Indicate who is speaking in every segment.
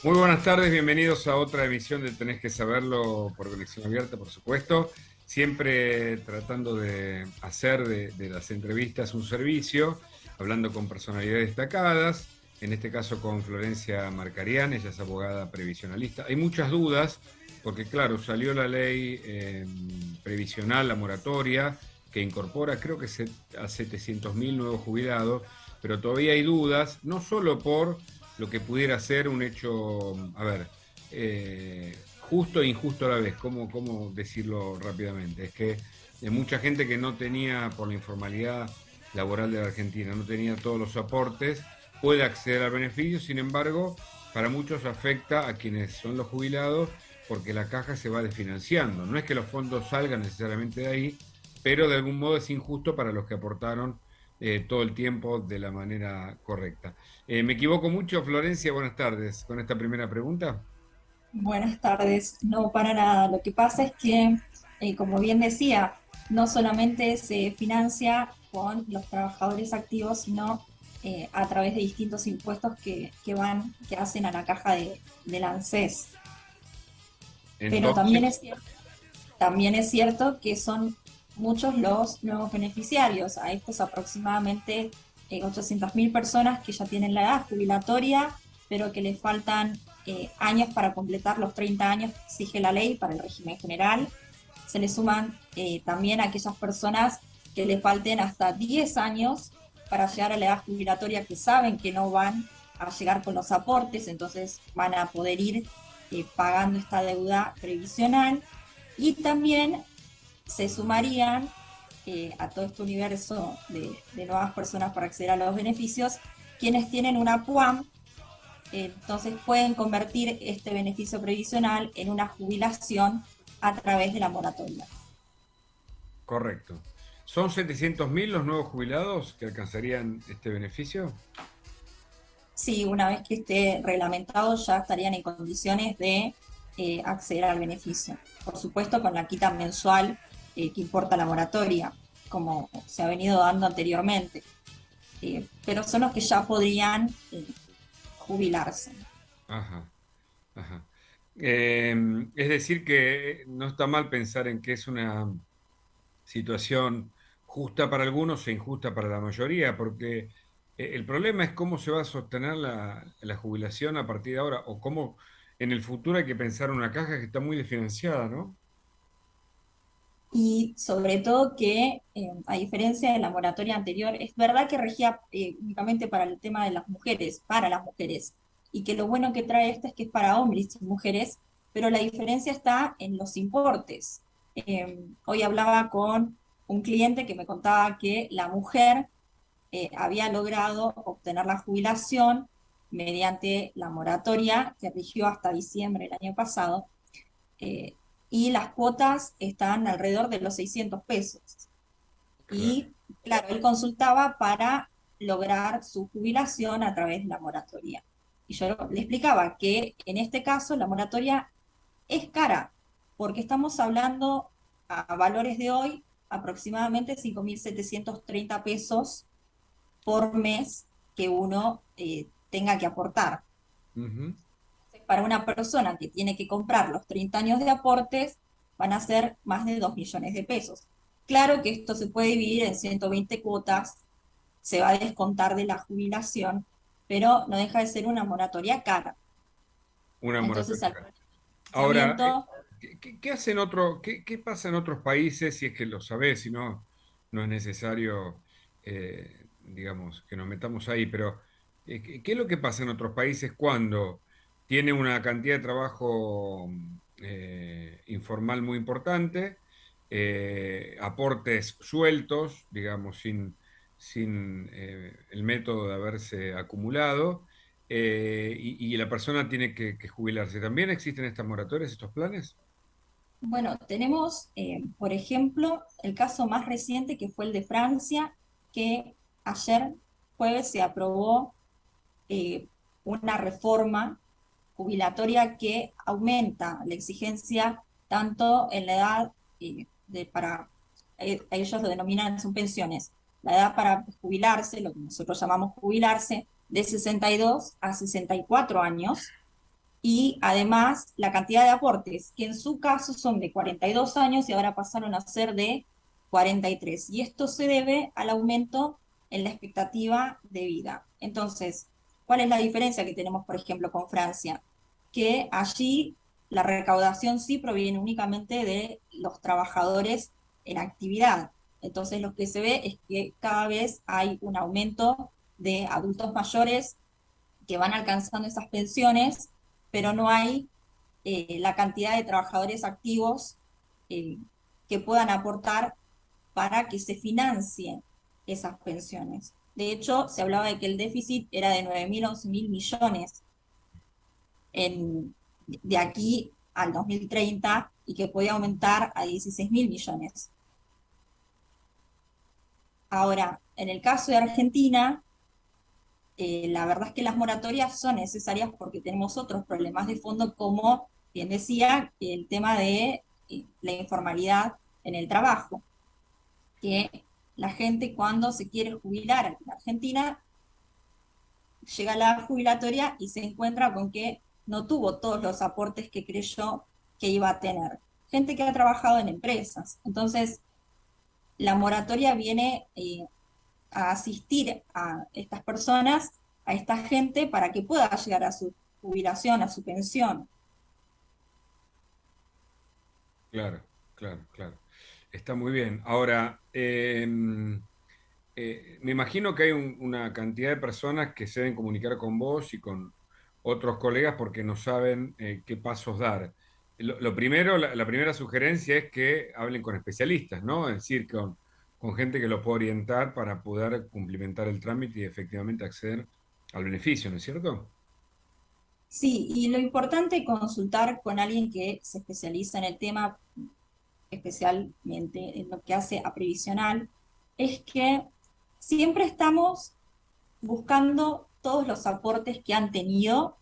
Speaker 1: Muy buenas tardes, bienvenidos a otra emisión de Tenés que Saberlo por Conexión Abierta, por supuesto. Siempre tratando de hacer de las entrevistas un servicio, hablando con personalidades destacadas, en este caso con Florencia Marcarián, ella es abogada previsionalista. Hay muchas dudas, porque claro, salió la ley previsional, la moratoria, que incorpora creo que a 700.000 nuevos jubilados, pero todavía hay dudas, no solo por lo que pudiera ser un hecho, a ver, justo e injusto a la vez. ¿Cómo decirlo rápidamente? Es que mucha gente que no tenía, por la informalidad laboral de la Argentina, no tenía todos los aportes, puede acceder al beneficio. Sin embargo, para muchos afecta a quienes son los jubilados porque la caja se va desfinanciando. No es que los fondos salgan necesariamente de ahí, pero de algún modo es injusto para los que aportaron todo el tiempo de la manera correcta. ¿Me equivoco mucho, Florencia? Buenas tardes. Con esta primera pregunta.
Speaker 2: Buenas tardes, no para nada. Lo que pasa es que, como bien decía, no solamente se financia con los trabajadores activos, sino a través de distintos impuestos que hacen a la caja del ANSES. Pero
Speaker 1: Entonces,
Speaker 2: también es cierto que son muchos los nuevos beneficiarios. A estos aproximadamente 800.000 personas que ya tienen la edad jubilatoria, pero que les faltan años para completar los 30 años que exige la ley para el régimen general. Se le suman también a aquellas personas que les falten hasta 10 años para llegar a la edad jubilatoria, que saben que no van a llegar con los aportes, entonces van a poder ir pagando esta deuda previsional. Y también se sumarían a todo este universo de nuevas personas para acceder a los beneficios quienes tienen una PUAM. Entonces pueden convertir este beneficio previsional en una jubilación a través de la moratoria.
Speaker 1: correcto. ¿Son 700.000 los nuevos jubilados que alcanzarían este beneficio?
Speaker 2: Sí, una vez que esté reglamentado ya estarían en condiciones de acceder al beneficio. Por supuesto con la quita mensual que importa la moratoria, como se ha venido dando anteriormente. Pero son los que ya podrían jubilarse.
Speaker 1: Ajá, ajá. Es decir, que no está mal pensar en que es una situación justa para algunos e injusta para la mayoría, porque el problema es cómo se va a sostener la jubilación a partir de ahora, o cómo en el futuro hay que pensar una caja que está muy desfinanciada, ¿no?
Speaker 2: Y sobre todo que, a diferencia de la moratoria anterior, es verdad que regía únicamente para el tema de para las mujeres, y que lo bueno que trae esta es que es para hombres y mujeres, pero la diferencia está en los importes. Hoy hablaba con un cliente que me contaba que la mujer había logrado obtener la jubilación mediante la moratoria que rigió hasta diciembre del año pasado, eh, y las cuotas están alrededor de los 600 pesos.
Speaker 1: Claro.
Speaker 2: Y claro, él consultaba para lograr su jubilación a través de la moratoria. Y yo le explicaba que en este caso la moratoria es cara, porque estamos hablando a valores de hoy aproximadamente 5.730 pesos por mes que uno tenga que aportar.
Speaker 1: Ujú.
Speaker 2: Para una persona que tiene que comprar los 30 años de aportes, van a ser más de 2 millones de pesos. Claro que esto se puede dividir en 120 cuotas, se va a descontar de la jubilación, pero no deja de ser una moratoria cara.
Speaker 1: Una
Speaker 2: Entonces,
Speaker 1: moratoria.
Speaker 2: al
Speaker 1: Ahora,
Speaker 2: financiamiento,
Speaker 1: ¿qué hacen qué pasa en otros países, si es que lo sabés, si no, no es necesario, digamos, que nos metamos ahí, pero ¿qué es lo que pasa en otros países cuando tiene una cantidad de trabajo informal muy importante, aportes sueltos, digamos, sin el método de haberse acumulado? Y la persona tiene que jubilarse. ¿También existen estas moratorias, estos planes?
Speaker 2: bueno, tenemos, por ejemplo, el caso más reciente que fue el de Francia, que ayer jueves se aprobó eh, una reforma jubilatoria que aumenta la exigencia tanto en la edad para, ellos lo denominan, son pensiones, la edad para jubilarse, lo que nosotros llamamos jubilarse, de 62 a 64 años, y además la cantidad de aportes, que en su caso son de 42 años y ahora pasaron a ser de 43. Y esto se debe al aumento en la expectativa de vida. Entonces, ¿cuál es la diferencia que tenemos, por ejemplo, con Francia? Que allí la recaudación sí proviene únicamente de los trabajadores en actividad. Entonces, lo que se ve es que cada vez hay un aumento de adultos mayores que van alcanzando esas pensiones, pero no hay la cantidad de trabajadores activos eh, que puedan aportar para que se financien esas pensiones. De hecho, se hablaba de que el déficit era de 9.000 a 11.000 millones de aquí al 2030 y que podía aumentar a 16.000 millones. Ahora, en el caso de Argentina, la verdad es que las moratorias son necesarias porque tenemos otros problemas de fondo, como bien decía, el tema de la informalidad en el trabajo, que la gente cuando se quiere jubilar en Argentina, llega a la jubilatoria y se encuentra con que no tuvo todos los aportes que creyó que iba a tener. Gente que ha trabajado en empresas. Entonces, la moratoria viene a asistir a estas personas, a esta gente, para que pueda llegar a su jubilación, a su pensión.
Speaker 1: Claro, claro, claro. Está muy bien. Ahora, me imagino que hay una cantidad de personas que se deben comunicar con vos y con otros colegas porque no saben qué pasos dar. Lo primero, la primera sugerencia es que hablen con especialistas, ¿no? Es decir, con gente que los pueda orientar para poder cumplimentar el trámite y efectivamente acceder al beneficio, ¿no es cierto?
Speaker 2: Sí, y lo importante es consultar con alguien que se especializa en el tema, especialmente en lo que hace a previsional, es que siempre estamos buscando todos los aportes que han tenido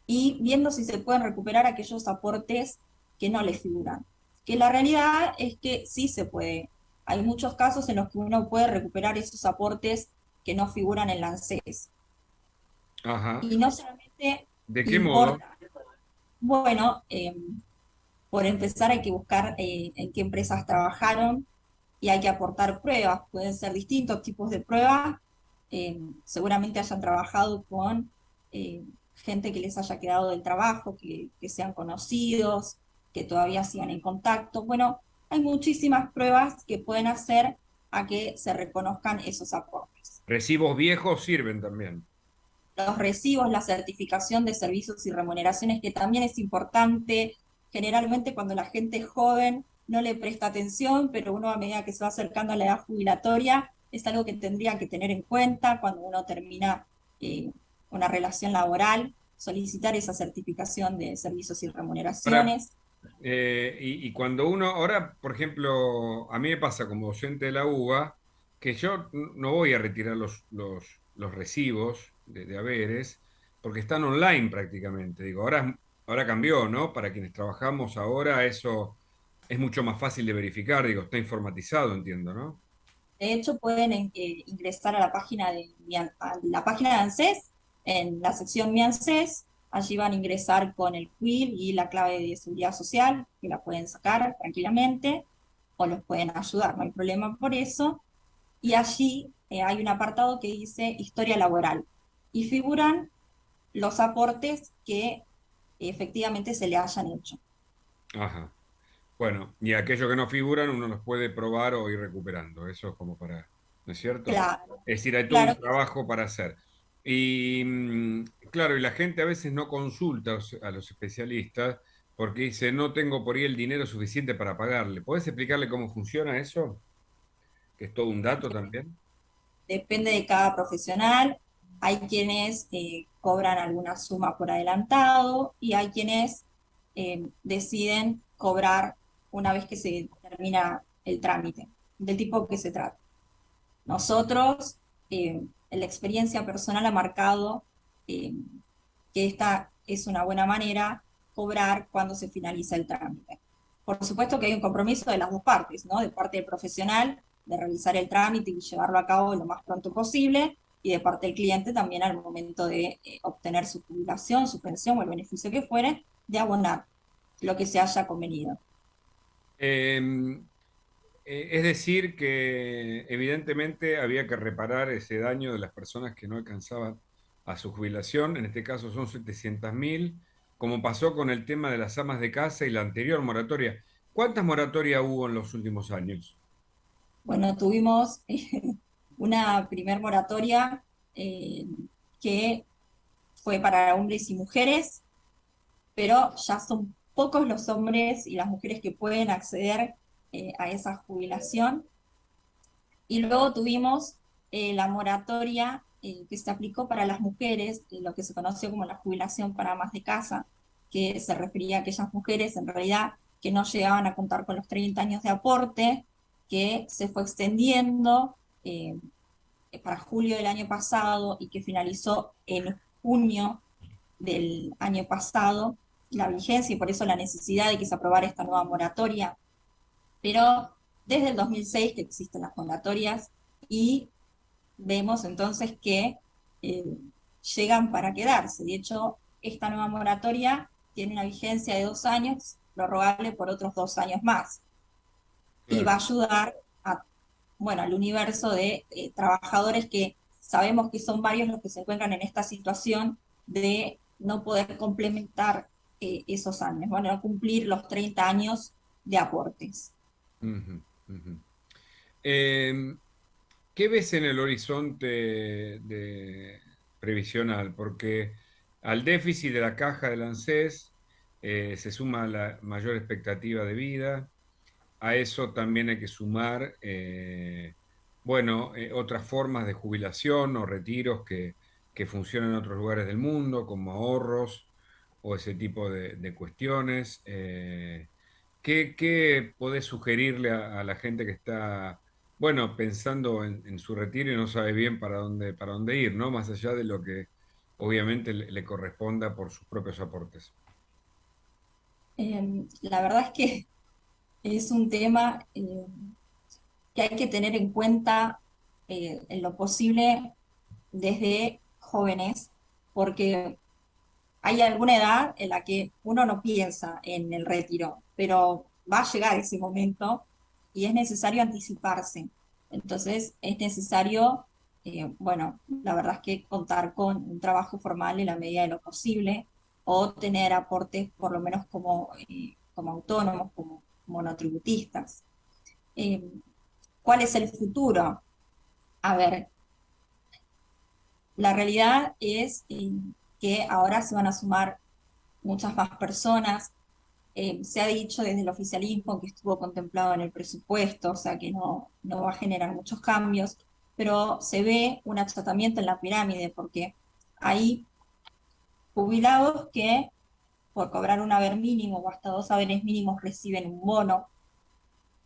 Speaker 2: y viendo si se pueden recuperar aquellos aportes que no les figuran. Que la realidad es que sí se puede. Hay muchos casos en los que uno puede recuperar esos aportes que no figuran en la ANSES.
Speaker 1: Ajá.
Speaker 2: Y no solamente
Speaker 1: ¿De qué modo?
Speaker 2: importa, bueno, por empezar hay que buscar en qué empresas trabajaron y hay que aportar pruebas. Pueden ser distintos tipos de pruebas. Seguramente hayan trabajado con gente que les haya quedado del trabajo, que sean conocidos, que todavía sigan en contacto. Bueno, hay muchísimas pruebas que pueden hacer a que se reconozcan esos aportes.
Speaker 1: Recibos viejos sirven también.
Speaker 2: Los recibos, la certificación de servicios y remuneraciones, que también es importante. Generalmente cuando la gente es joven no le presta atención, pero uno a medida que se va acercando a la edad jubilatoria es algo que tendría que tener en cuenta cuando uno termina eh, una relación laboral, solicitar esa certificación de servicios y
Speaker 1: Ahora,
Speaker 2: remuneraciones.
Speaker 1: y cuando uno, ahora, por ejemplo, a mí me pasa como docente de la UBA, que yo no voy a retirar los recibos de haberes, porque están online prácticamente. Digo, ahora cambió, ¿no? Para quienes trabajamos ahora, eso es mucho más fácil de verificar, digo, está informatizado, entiendo, ¿no?
Speaker 2: De hecho, pueden ingresar a la página a la página de ANSES, en la sección Mi ANSES, allí van a ingresar con el quill y la clave de seguridad social, que la pueden sacar tranquilamente, o los pueden ayudar, no hay problema por eso. Y allí hay un apartado que dice historia laboral, y figuran los aportes que efectivamente se le hayan hecho.
Speaker 1: Ajá. Bueno, y aquellos que no figuran, uno los puede probar o ir recuperando. Eso es como para, ¿no es cierto?
Speaker 2: Claro,
Speaker 1: Es decir, hay todo un
Speaker 2: claro que
Speaker 1: trabajo para hacer. Y claro, y la gente a veces no consulta a los especialistas porque dice, no tengo por ahí el dinero suficiente para pagarle. ¿Podés explicarle cómo funciona eso? Que es todo un dato también.
Speaker 2: depende de cada profesional. Hay quienes cobran alguna suma por adelantado y hay quienes deciden cobrar una vez que se termina el trámite, del tipo que se trata. Nosotros, en la experiencia personal ha marcado eh, que esta es una buena manera cobrar cuando se finaliza el trámite. Por supuesto que hay un compromiso de las dos partes, ¿no? De parte del profesional, de realizar el trámite y llevarlo a cabo lo más pronto posible, y de parte del cliente también al momento de obtener su jubilación, su pensión o el beneficio que fuere, de abonar lo que se haya convenido.
Speaker 1: Em, es decir, que evidentemente había que reparar ese daño de las personas que no alcanzaban a su jubilación, en este caso son 700.000, como pasó con el tema de las amas de casa y la anterior moratoria. ¿Cuántas moratorias hubo en los últimos años?
Speaker 2: Bueno, tuvimos una primer moratoria eh, que fue para hombres y mujeres, pero ya son pocos los hombres y las mujeres que pueden acceder a esa jubilación. Y luego tuvimos la moratoria que se aplicó para las mujeres, lo que se conoció como la jubilación para amas de casa, que se refería a aquellas mujeres en realidad que no llegaban a contar con los 30 años de aporte, que se fue extendiendo para julio del año pasado y que finalizó en junio del año pasado la vigencia y por eso la necesidad de que se aprobara esta nueva moratoria. Pero desde el 2006 que existen las moratorias y vemos entonces que eh, llegan para quedarse. De hecho, esta nueva moratoria tiene una vigencia de 2 años, prorrogable por otros 2 años más, y va a
Speaker 1: Claro.
Speaker 2: ayudar a, bueno, al universo de trabajadores que sabemos que son varios los que se encuentran en esta situación de no poder complementar esos años, bueno, no cumplir los 30 años de aportes.
Speaker 1: Ujú, ujú. Em, ¿Qué ves en el horizonte previsional? Porque al déficit de la caja del ANSES se suma la mayor expectativa de vida. A eso también hay que sumar, bueno, otras formas de jubilación o retiros que funcionan en otros lugares del mundo, como ahorros o ese tipo de cuestiones. ¿Qué podés sugerirle a la gente que está, bueno, pensando en su retiro y no sabe bien para dónde ir, ¿no? Más allá de lo que obviamente le corresponda por sus propios aportes.
Speaker 2: La verdad es que es un tema que hay que tener en cuenta en lo posible desde jóvenes, porque hay alguna edad en la que uno no piensa en el retiro, pero va a llegar ese momento y es necesario anticiparse. Entonces es necesario, bueno, la verdad es que contar con un trabajo formal en la medida de lo posible o tener aportes por lo menos como autónomos, como monotributistas. Eh, ¿Cuál es el futuro? A ver, la realidad es que ahora se van a sumar muchas más personas. Se ha dicho desde el oficialismo que estuvo contemplado en el presupuesto, o sea que no va a generar muchos cambios, pero se ve un achatamiento en la pirámide porque hay jubilados que por cobrar un haber mínimo o hasta 2 haberes mínimos reciben un bono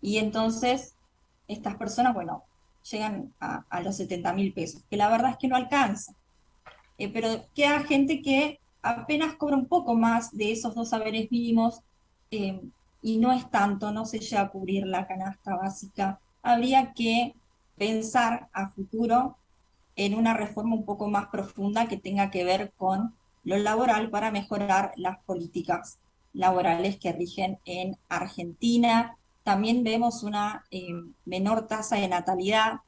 Speaker 2: y entonces estas personas, bueno, llegan a los 70.000 pesos, que la verdad es que no alcanza. Pero queda gente que apenas cobra un poco más de esos 2 haberes mínimos eh, y no es tanto, no se llega a cubrir la canasta básica. Habría que pensar a futuro en una reforma un poco más profunda que tenga que ver con lo laboral para mejorar las políticas laborales que rigen en Argentina. También vemos una menor tasa de natalidad,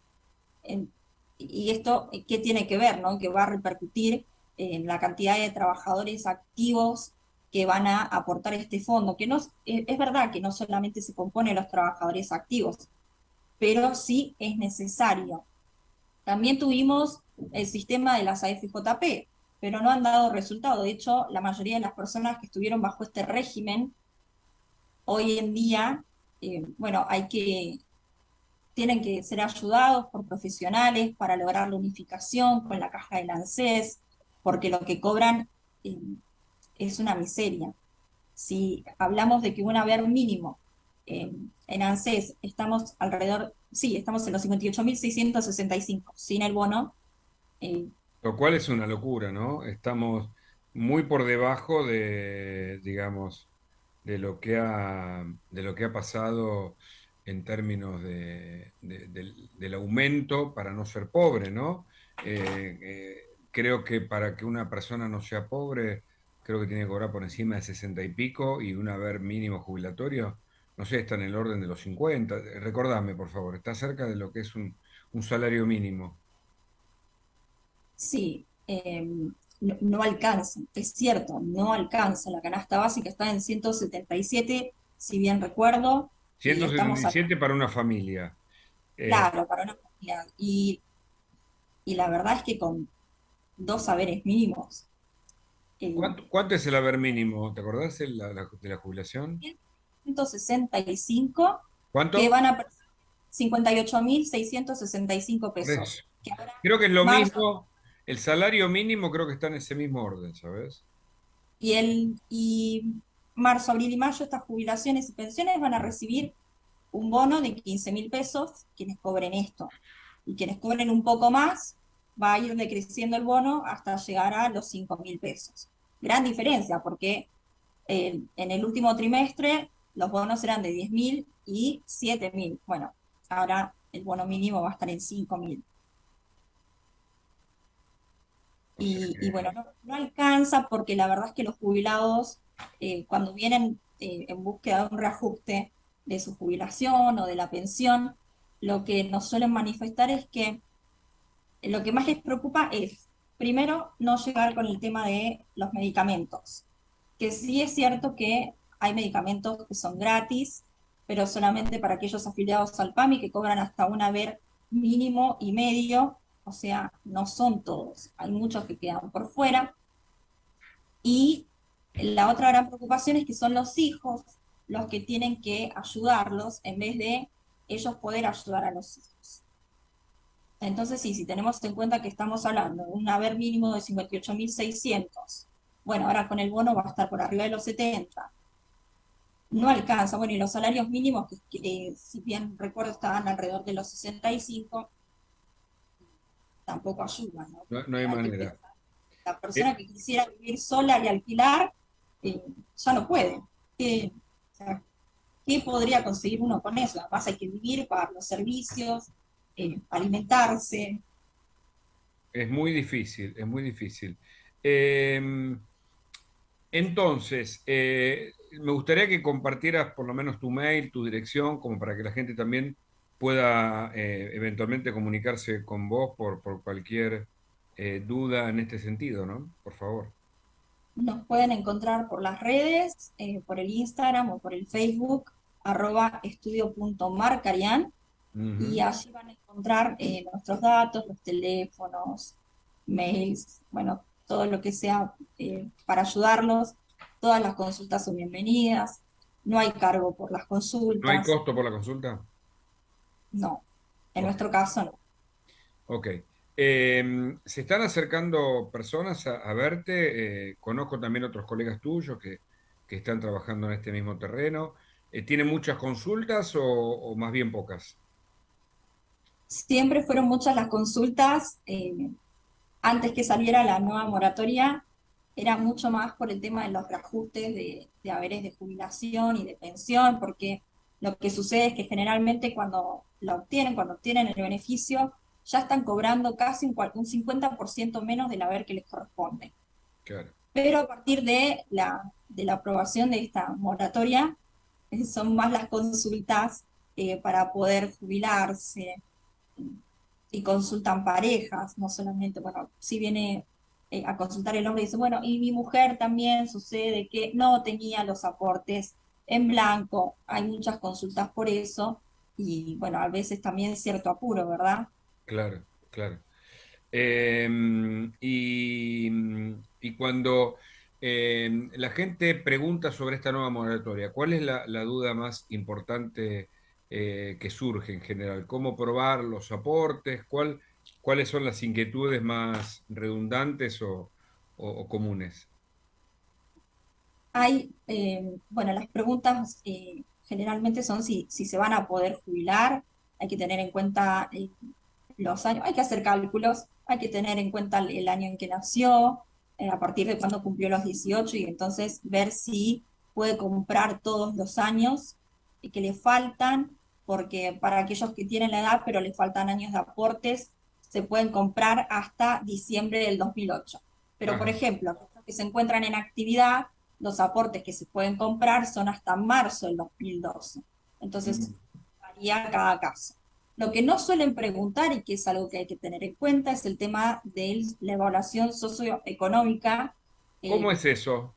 Speaker 2: en- y esto, ¿qué tiene que ver, no? Que va a repercutir en la cantidad de trabajadores activos que van a aportar este fondo, que no, es verdad que no solamente se compone de los trabajadores activos, pero sí es necesario. También tuvimos el sistema de las AFJP, pero no han dado resultado. De hecho, la mayoría de las personas que estuvieron bajo este régimen hoy en día, bueno, tienen que ser ayudados por profesionales para lograr la unificación con la caja del ANSES, porque lo que cobran eh, es una miseria. Si hablamos de que un haber mínimo en ANSES estamos alrededor, sí, estamos en los 58.665 sin el bono. eh,
Speaker 1: Lo cual es una locura, ¿no? Estamos muy por debajo de, digamos, de lo que ha pasado en términos del aumento para no ser pobre, ¿no? Creo que para que una persona no sea pobre, creo que tiene que cobrar por encima de 60 y pico y un haber mínimo jubilatorio, no sé, está en el orden de los 50. Recordame, por favor, está cerca de lo que es un salario mínimo.
Speaker 2: Sí, no, no alcanza, es cierto, no alcanza. La canasta básica está en 177, si bien recuerdo, y
Speaker 1: Ciento setenta
Speaker 2: estamos
Speaker 1: y
Speaker 2: hablando,
Speaker 1: siete para una familia. Eh,
Speaker 2: claro, para una comunidad. Y la verdad es que con dos saberes mínimos, eh,
Speaker 1: ¿Cuánto es el haber mínimo? ¿Te acordás de de la jubilación?
Speaker 2: 165 que
Speaker 1: ¿Cuánto?
Speaker 2: van a 58.665
Speaker 1: Por
Speaker 2: pesos,
Speaker 1: eso.
Speaker 2: que ahora
Speaker 1: Creo que es lo
Speaker 2: marzo
Speaker 1: mismo, el salario mínimo creo que está en ese mismo orden, ¿sabes?
Speaker 2: y marzo, abril y mayo estas jubilaciones y pensiones van a recibir un bono de 15.000 pesos quienes cobren esto. Y quienes cobren un poco más, va a ir decreciendo el bono hasta llegar a los 5.000 pesos. Gran diferencia, porque en el último trimestre los bonos eran de 10.000 y 7.000. Bueno, ahora el bono mínimo va a estar en 5.000.
Speaker 1: O sea
Speaker 2: Y
Speaker 1: que
Speaker 2: bueno, no, no alcanza porque la verdad es que los jubilados, cuando vienen en búsqueda de un reajuste de su jubilación o de la pensión, lo que nos suelen manifestar es que lo que más les preocupa es, primero, no llegar con el tema de los medicamentos, que sí es cierto que hay medicamentos que son gratis, pero solamente para aquellos afiliados al PAMI que cobran hasta un haber mínimo y medio, o sea, no son todos, hay muchos que quedan por fuera. Y la otra gran preocupación es que son los hijos los que tienen que ayudarlos en vez de ellos poder ayudar a los hijos. Entonces, sí, si tenemos en cuenta que estamos hablando de un haber mínimo de 58.600, bueno, ahora con el bono va a estar por arriba de los 70, no alcanza. Bueno, y los salarios mínimos, si bien recuerdo estaban alrededor de los 65, tampoco ayudan, ¿no?
Speaker 1: no hay
Speaker 2: Hay que
Speaker 1: manera.
Speaker 2: pensar, la persona
Speaker 1: Eh,
Speaker 2: que quisiera vivir sola y alquilar, eh, ya no puede. O sea, ¿qué podría conseguir uno con eso? Además hay que vivir, pagar los servicios, alimentarse.
Speaker 1: es muy difícil, es muy difícil. Eh, entonces, me gustaría que compartieras por lo menos tu mail, tu dirección, como para que la gente también pueda eventualmente comunicarse con vos por cualquier duda en este sentido, ¿no? Por favor.
Speaker 2: Nos pueden encontrar por las redes, por el Instagram o por el Facebook, @estudio.marcarian, y
Speaker 1: Ujú.
Speaker 2: allí van a encontrar nuestros datos, los teléfonos, mails, bueno, todo lo que sea para ayudarlos. Todas las consultas son bienvenidas, no hay cargo por las
Speaker 1: ¿No hay
Speaker 2: consultas,
Speaker 1: costo por la consulta?
Speaker 2: no, en
Speaker 1: Ok.
Speaker 2: nuestro caso no.
Speaker 1: Ok. ¿Se están acercando personas a verte? Conozco también otros colegas tuyos que están trabajando en este mismo terreno. ¿Tienen muchas consultas o más bien pocas?
Speaker 2: Siempre fueron muchas las consultas. Antes que saliera la nueva moratoria, era mucho más por el tema de los reajustes de haberes de jubilación y de pensión, porque lo que sucede es que generalmente cuando obtienen el beneficio, ya están cobrando casi un 50% menos del haber que les corresponde.
Speaker 1: Claro.
Speaker 2: Pero a partir de la aprobación de esta moratoria, son más las consultas para poder jubilarse, y consultan parejas, no solamente, bueno, si viene a consultar el hombre y dice, bueno, y mi mujer también sucede que no tenía los aportes en blanco, hay muchas consultas por eso, y bueno, a veces también cierto apuro, ¿verdad?
Speaker 1: Claro, claro. Eh, y cuando la gente pregunta sobre esta nueva moratoria, ¿cuál es la duda más importante que surge en general? ¿Cómo probar los aportes? ¿Cuáles son las inquietudes más redundantes o comunes?
Speaker 2: Bueno, las preguntas generalmente son si se van a poder jubilar, hay que tener en cuenta los años, hay que hacer cálculos, hay que tener en cuenta el año en que nació, a partir de cuando cumplió los 18 y entonces ver si puede comprar todos los años que le faltan, porque para aquellos que tienen la edad pero le faltan años de aportes, se pueden comprar hasta diciembre del 2008. Pero, por
Speaker 1: Ajá.
Speaker 2: ejemplo, aquellos que se encuentran en actividad, los aportes que se pueden comprar son hasta marzo del 2012. Entonces,
Speaker 1: Mm.
Speaker 2: varía cada caso. Lo que no suelen preguntar y que es algo que hay que tener en cuenta es el tema de la evaluación socioeconómica.
Speaker 1: ¿Cómo
Speaker 2: Eh,
Speaker 1: es eso?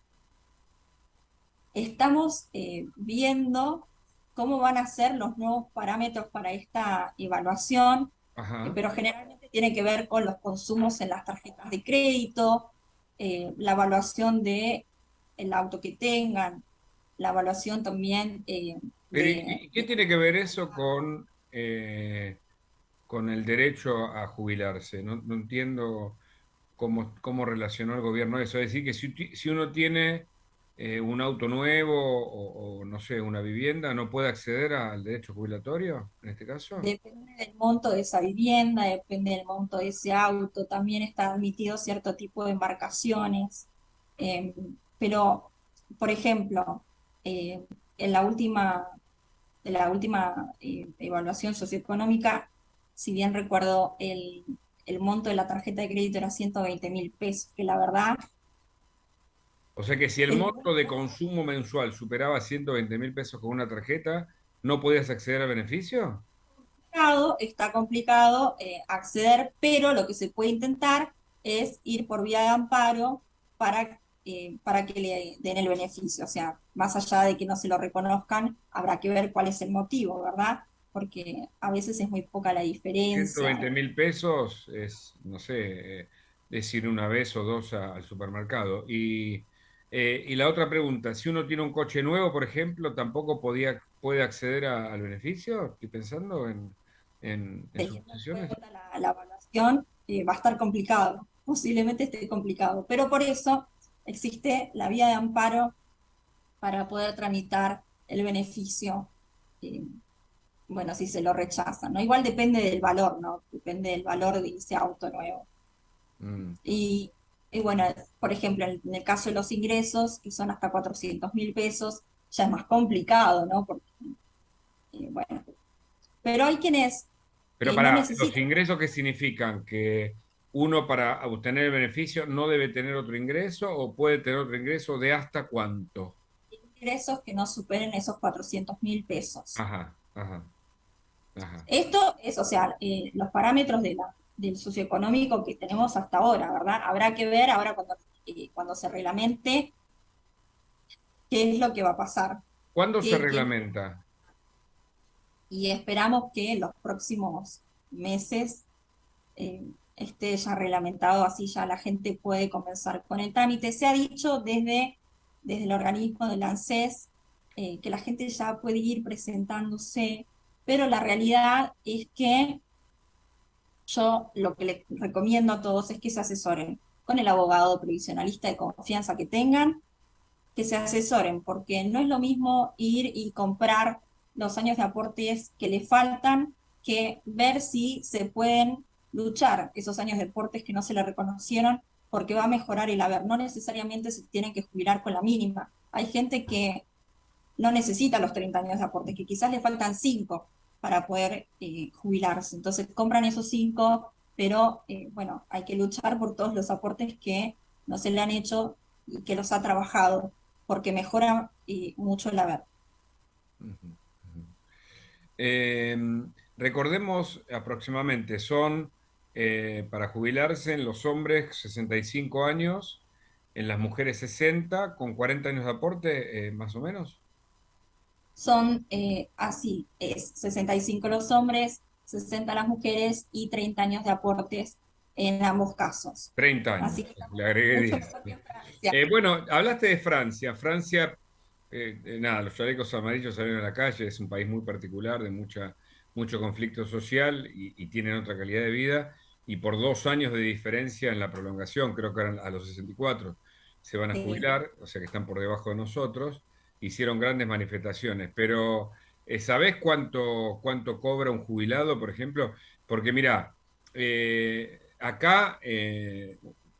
Speaker 2: Estamos viendo cómo van a ser los nuevos parámetros para esta evaluación,
Speaker 1: Ajá.
Speaker 2: pero generalmente tiene que ver con los consumos en las tarjetas de crédito, la evaluación de el auto que tengan, la evaluación también
Speaker 1: Pero, ¿y qué
Speaker 2: de
Speaker 1: tiene que ver eso con el derecho a jubilarse? No, no entiendo cómo relacionó el gobierno eso. Es decir, que si uno tiene un auto nuevo o, no sé, una vivienda, ¿no puede acceder al derecho jubilatorio en este caso?
Speaker 2: Depende del monto de esa vivienda, depende del monto de ese auto, también está admitido cierto tipo de embarcaciones, eh, pero, por ejemplo, eh, en la última evaluación socioeconómica, si bien recuerdo, el monto de la tarjeta de crédito era 120.000 pesos, que la verdad
Speaker 1: O sea que si el
Speaker 2: es muy
Speaker 1: monto de
Speaker 2: poco.
Speaker 1: consumo mensual superaba 120.000 pesos con una tarjeta, ¿no podías acceder al beneficio?
Speaker 2: Está complicado acceder, pero lo que se puede intentar es ir por vía de amparo para que le den el beneficio. O sea, más allá de que no se lo reconozcan, habrá que ver cuál es el motivo, ¿verdad? Porque a veces es muy poca la
Speaker 1: ciento
Speaker 2: diferencia.
Speaker 1: veinte mil pesos es, no sé, es ir una vez o dos al supermercado. Y la otra pregunta, si uno tiene un coche nuevo, por ejemplo, ¿tampoco puede acceder al beneficio? Estoy pensando en
Speaker 2: Teniendo en
Speaker 1: suposiciones.
Speaker 2: cuenta la evaluación, va a estar complicado, posiblemente esté complicado. Pero por eso existe la vía de amparo para poder tramitar el beneficio. eh, bueno, si se lo rechazan, ¿no? Igual depende del valor, ¿no? Depende del valor de ese auto nuevo.
Speaker 1: Mm.
Speaker 2: Y, y bueno, por ejemplo, en el caso de los ingresos, que son hasta 400.000 pesos, ya es más complicado, ¿no? Porque, bueno, pero hay quienes
Speaker 1: Pero
Speaker 2: no
Speaker 1: para los
Speaker 2: necesitan
Speaker 1: ingresos, ¿qué significan? ¿Que uno para obtener el beneficio no debe tener otro ingreso o puede tener otro ingreso de hasta cuánto?
Speaker 2: ingresos que no superen esos 400.000 pesos.
Speaker 1: Ajá, ajá, ajá.
Speaker 2: Esto es, o sea, los parámetros del socioeconómico que tenemos hasta ahora, ¿verdad? Habrá que ver ahora cuando se reglamente qué es lo que va a pasar.
Speaker 1: ¿Cuándo se
Speaker 2: Que
Speaker 1: reglamenta?
Speaker 2: y esperamos que en los próximos meses esté ya reglamentado, así ya la gente puede comenzar con el trámite. Se ha dicho desde el organismo del ANSES que la gente ya puede ir presentándose, pero la realidad es que yo lo que les recomiendo a todos es que se asesoren con el abogado previsionalista de confianza que tengan, que se asesoren, porque no es lo mismo ir y comprar los años de aportes que le faltan que ver si se pueden luchar esos años de aportes que no se le reconocieron, porque va a mejorar el haber. No necesariamente se tienen que jubilar con la mínima. Hay gente que no necesita los 30 años de aportes, que quizás le faltan 5 para poder jubilarse. Entonces compran esos 5, pero bueno, hay que luchar por todos los aportes que no se le han hecho y que los ha trabajado, porque mejora mucho el haber.
Speaker 1: Ujú, ujú. Eh, Recordemos aproximadamente, son para jubilarse en los hombres 65 años, en las mujeres 60, con 40 años de aporte, más o menos.
Speaker 2: Son así, es 65 los hombres, 60 las mujeres y 30 años de aportes en ambos casos.
Speaker 1: 30
Speaker 2: Así
Speaker 1: años,
Speaker 2: que estamos
Speaker 1: le agregué
Speaker 2: mucho
Speaker 1: 10.
Speaker 2: mejor que en Francia.
Speaker 1: Bueno, hablaste de Francia. Francia, nada, los chalecos amarillos salieron a la calle, es un país muy particular, de mucho conflicto social y tienen otra calidad de vida. Y por 2 años de diferencia en la prolongación, creo que eran a los 64, se van a
Speaker 2: Sí.
Speaker 1: jubilar, o sea que están por debajo de nosotros. Hicieron grandes manifestaciones, pero ¿sabés cuánto cobra un jubilado, por ejemplo? Porque mira, acá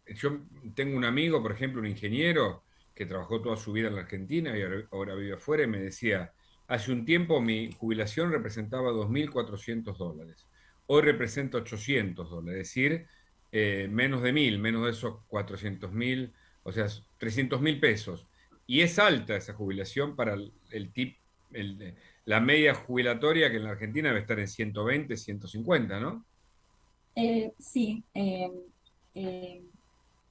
Speaker 1: yo tengo un amigo, por ejemplo, un ingeniero que trabajó toda su vida en la Argentina y ahora vive afuera y me decía, hace un tiempo mi jubilación representaba $2.400. hoy representa $800, es decir, menos de 1.000, menos de esos 400.000, o sea, 300.000 pesos. Y es alta esa jubilación para el tip, el- la media jubilatoria que en la Argentina debe estar en 120, 150, ¿no?
Speaker 2: Sí, eh,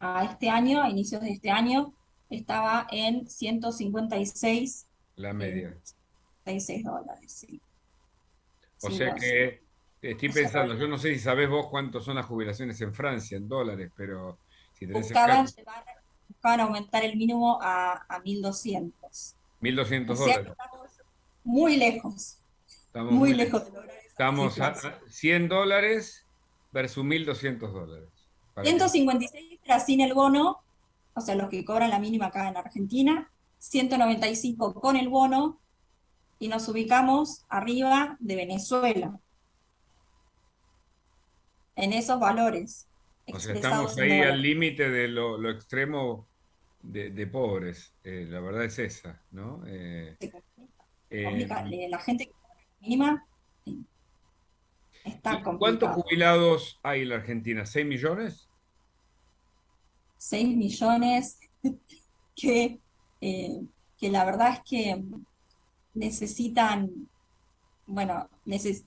Speaker 2: a este año, a inicios de este año, estaba en 156,
Speaker 1: La
Speaker 2: eh,
Speaker 1: media.
Speaker 2: $66, sí.
Speaker 1: O
Speaker 2: Sí,
Speaker 1: sea que estoy
Speaker 2: los
Speaker 1: pensando,
Speaker 2: horarios
Speaker 1: yo no sé si sabés vos cuántos son las jubilaciones en Francia, en dólares, pero si tenés el
Speaker 2: buscaban
Speaker 1: cálculo,
Speaker 2: llevar, buscaban aumentar el mínimo a 1.200.
Speaker 1: mil
Speaker 2: O
Speaker 1: doscientos
Speaker 2: sea que
Speaker 1: dólares.
Speaker 2: estamos
Speaker 1: Estamos
Speaker 2: muy
Speaker 1: muy
Speaker 2: lejos
Speaker 1: lejos.
Speaker 2: de lograr esas
Speaker 1: Estamos
Speaker 2: cifras.
Speaker 1: a $100 versus $1.200. Para que...
Speaker 2: 156 era sin el bono, o sea, los que cobran la mínima acá en Argentina, 195 con el bono, y nos ubicamos arriba de Venezuela, en esos valores,
Speaker 1: O sea,
Speaker 2: expresados
Speaker 1: estamos
Speaker 2: en
Speaker 1: ahí al
Speaker 2: dólares.
Speaker 1: límite de lo extremo de pobres. La verdad es esa, ¿no?
Speaker 2: Se
Speaker 1: Eh,
Speaker 2: complica. La gente que cobra la mínima eh, está
Speaker 1: ¿Y cuántos
Speaker 2: complicado.
Speaker 1: jubilados hay en la Argentina? ¿6 millones?
Speaker 2: 6 millones que, eh, que la verdad es que necesitan, bueno,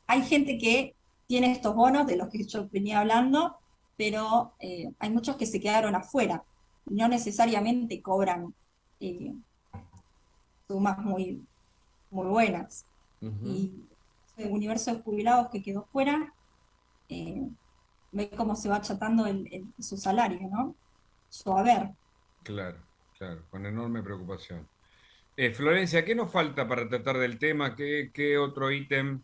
Speaker 2: hay gente que tiene estos bonos de los que yo venía hablando, pero hay muchos que se quedaron afuera, no necesariamente cobran eh, sumas muy buenas.
Speaker 1: Ujú.
Speaker 2: Y el universo de jubilados que quedó fuera, eh, ve cómo se va achatando su salario, ¿no? Su haber.
Speaker 1: Claro, claro, con enorme preocupación. Florencia, ¿qué nos falta para tratar del tema? ¿Qué otro ítem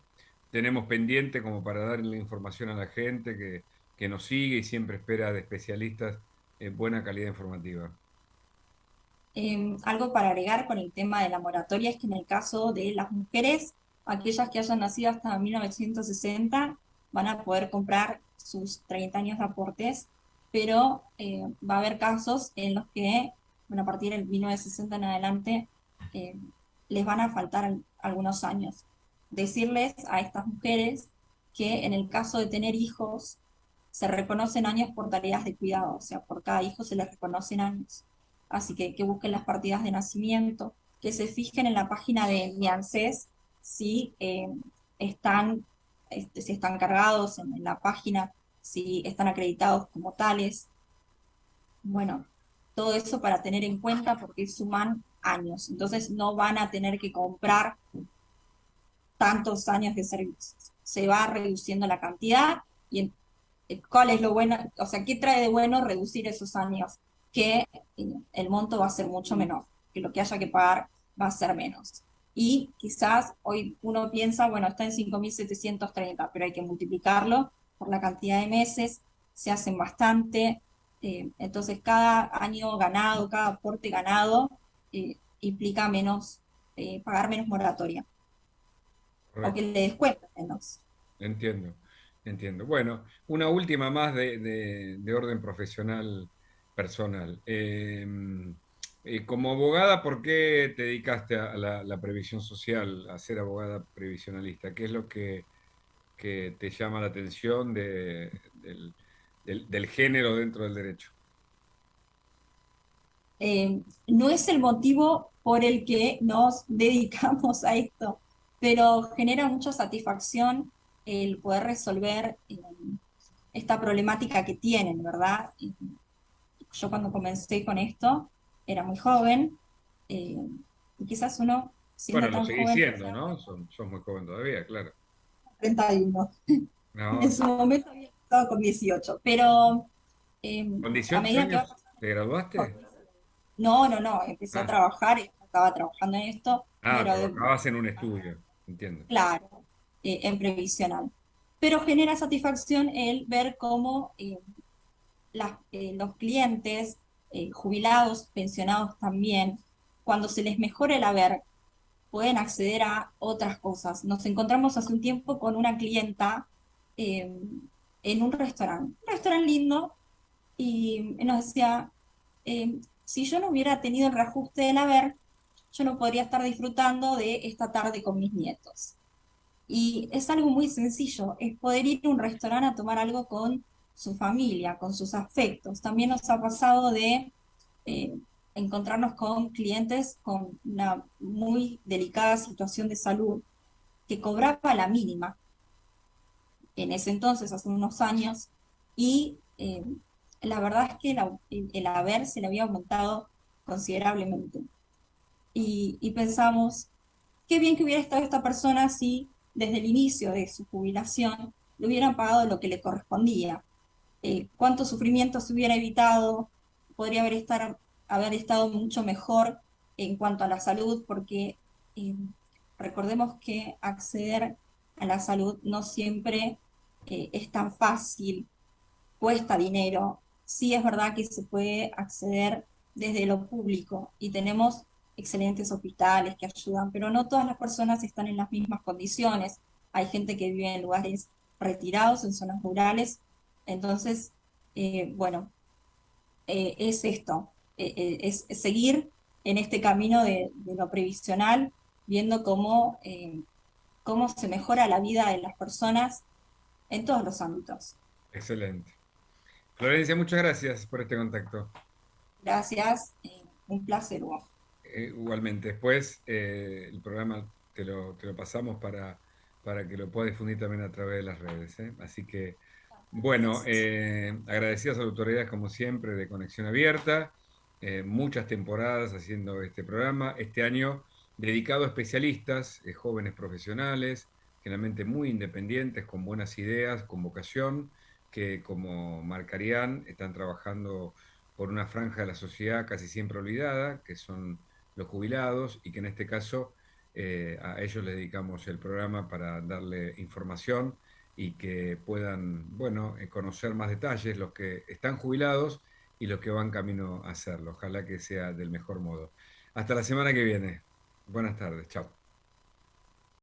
Speaker 1: tenemos pendiente como para darle información a la gente que nos sigue y siempre espera de especialistas en buena calidad informativa?
Speaker 2: Algo para agregar con el tema de la moratoria es que en el caso de las mujeres, aquellas que hayan nacido hasta 1960 van a poder comprar sus 30 años de aportes, pero va a haber casos en los que, bueno, a partir del 1960 en adelante, eh, les van a faltar algunos años. Decirles a estas mujeres que en el caso de tener hijos, se reconocen años por tareas de cuidado, o sea, por cada hijo se les reconocen años. Así que busquen las partidas de nacimiento, que se fijen en la página de mi ANSES si están, si están cargados en la página, si están acreditados como tales. Bueno, todo eso para tener en cuenta porque suman años. Entonces no van a tener que comprar tantos años de servicios. Se va reduciendo la cantidad y cuál es lo bueno, o sea, qué trae de bueno reducir esos años, que el monto va a ser mucho menor, que lo que haya que pagar va a ser menos. Y quizás hoy uno piensa, bueno, está en 5.730, pero hay que multiplicarlo por la cantidad de meses, se hacen bastante, entonces cada año ganado, cada aporte ganado, implica menos, pagar menos moratoria, o que
Speaker 1: Correcto,
Speaker 2: le descuenten menos.
Speaker 1: entiendo, entiendo. Bueno, una última más de orden profesional personal. Como abogada, ¿por qué te dedicaste a la previsión social, a ser abogada previsionalista? ¿Qué es lo que te llama la atención del género dentro del derecho?
Speaker 2: No es el motivo por el que nos dedicamos a esto, pero genera mucha satisfacción el poder resolver esta problemática que tienen, ¿verdad? Yo cuando comencé con esto era muy joven, eh, y quizás uno,
Speaker 1: Bueno,
Speaker 2: siendo
Speaker 1: lo
Speaker 2: tan
Speaker 1: seguís
Speaker 2: joven,
Speaker 1: siendo, ¿no? Sos muy joven todavía, claro.
Speaker 2: 31,
Speaker 1: No,
Speaker 2: en su momento había empezado con 18, pero
Speaker 1: ¿con
Speaker 2: a
Speaker 1: 18
Speaker 2: medida que va
Speaker 1: años
Speaker 2: pasando
Speaker 1: te graduaste?
Speaker 2: no, no, no, empecé a
Speaker 1: Ah,
Speaker 2: trabajar, estaba trabajando en esto, pero
Speaker 1: trabajabas en un estudio, entiendo.
Speaker 2: claro, en previsional. Pero genera satisfacción el ver cómo los clientes, jubilados, pensionados también, cuando se les mejora el haber, pueden acceder a otras cosas. Nos encontramos hace un tiempo con una clienta eh, en un restaurante lindo, y nos decía, si yo no hubiera tenido el reajuste del haber, yo no podría estar disfrutando de esta tarde con mis nietos. Y es algo muy sencillo, es poder ir a un restaurante a tomar algo con su familia, con sus afectos. También nos ha pasado de eh, encontrarnos con clientes con una muy delicada situación de salud que cobraba la mínima en ese entonces, hace unos años, y la verdad es que el haber se le había aumentado considerablemente. Y pensamos, qué bien que hubiera estado esta persona si desde el inicio de su jubilación le hubieran pagado lo que le correspondía. Cuánto sufrimiento se hubiera evitado, podría haber estado mucho mejor en cuanto a la salud, porque eh, recordemos que acceder a la salud no siempre es tan fácil, cuesta dinero. Sí es verdad que se puede acceder desde lo público y tenemos excelentes hospitales que ayudan, pero no todas las personas están en las mismas condiciones. Hay gente que vive en lugares retirados, en zonas rurales. Entonces, bueno, es esto, es seguir en este camino de lo previsional, viendo cómo se mejora la vida de las personas en todos los ámbitos.
Speaker 1: Excelente. Florencia, muchas gracias por este contacto.
Speaker 2: Gracias, un placer, Hugo.
Speaker 1: Igualmente, después el programa te lo pasamos para que lo puedas difundir también a través de las redes, ¿eh? Así que, bueno,
Speaker 2: Gracias.
Speaker 1: agradecidas a las autoridades como siempre de Conexión Abierta, muchas temporadas haciendo este programa, este año dedicado a especialistas, jóvenes profesionales, generalmente muy independientes, con buenas ideas, con vocación, que como marcarían, están trabajando por una franja de la sociedad casi siempre olvidada, que son los jubilados, y que en este caso a ellos les dedicamos el programa para darle información y que puedan, bueno, conocer más detalles los que están jubilados y los que van camino a hacerlo. Ojalá que sea del mejor modo. Hasta la semana que viene. Buenas tardes. Chao.